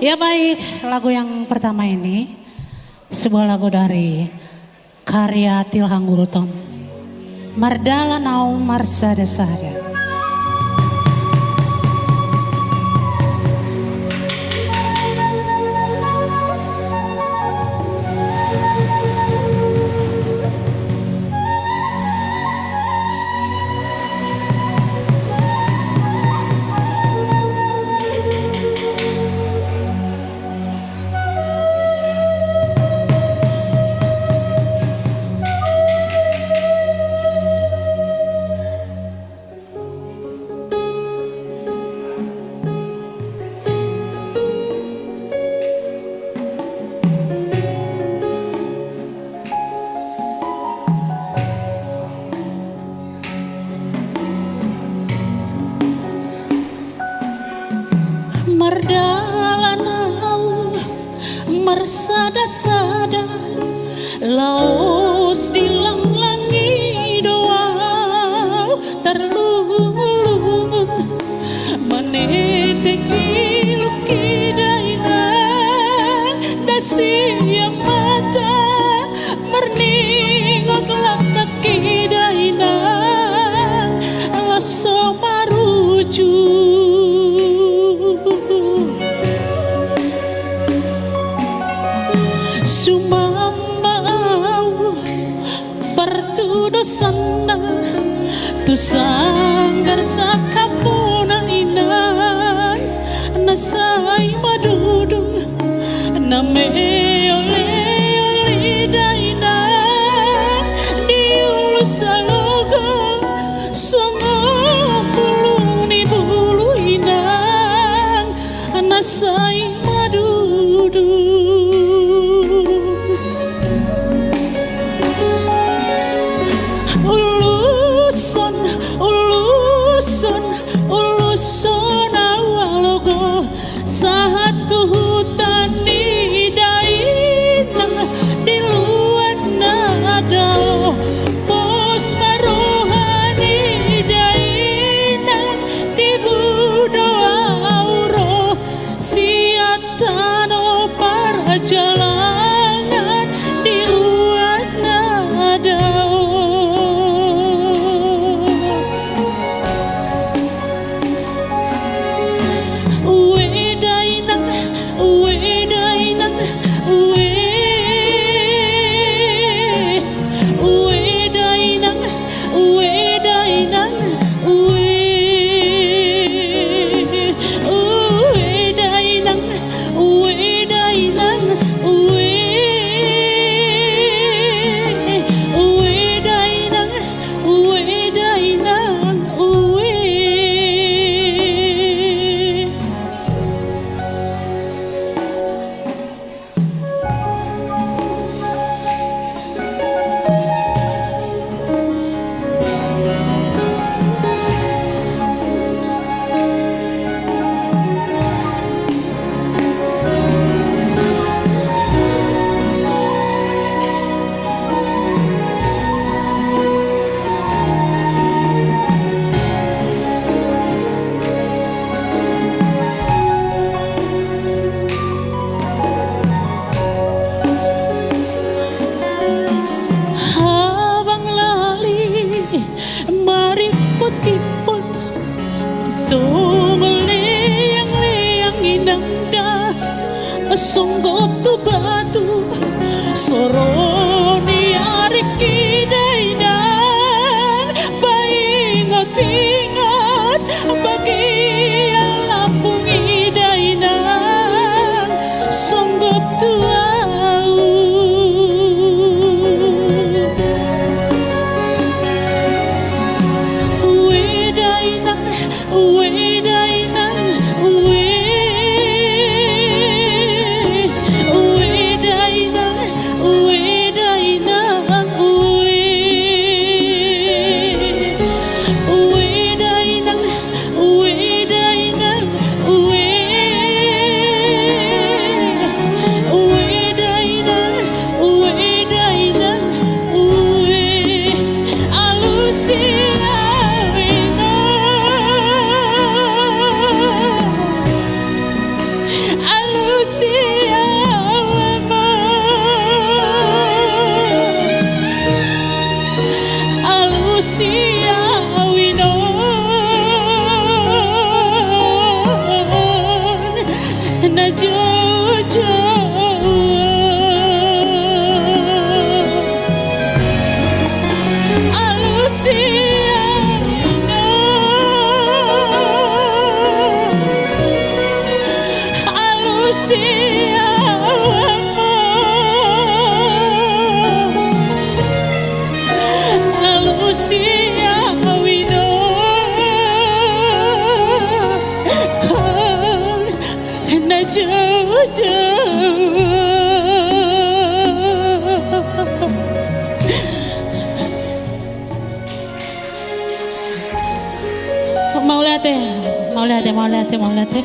Ya baik, lagu yang pertama ini sebuah lagu dari karya Tilhang Gultom. Mardala Nau Marsada Sada. Mardala Nau Marsada Sada Laos dilanglangi doa terlungun menetek iluki daina dasi mata merningot lakaki daina laso maruju sumamau pertudosana tu sanggar sakapuna inan nasai madudung name ole ole daina diulu salogo songo bulu ni bulu inang nasai madudung. Uluson awalogo satu hutan di dainang di luar nada pos marohani dainang tibu doa auro siatano para jalangan di luar nada. Tipot sumeleang-leang inangda songgop tu batu soroni ariki dainan paingat-ingat bagian lampungi dainan songgop tu I lose Mau lihat ya, mau lihat ya, mau lihat ya, mau lihat ya.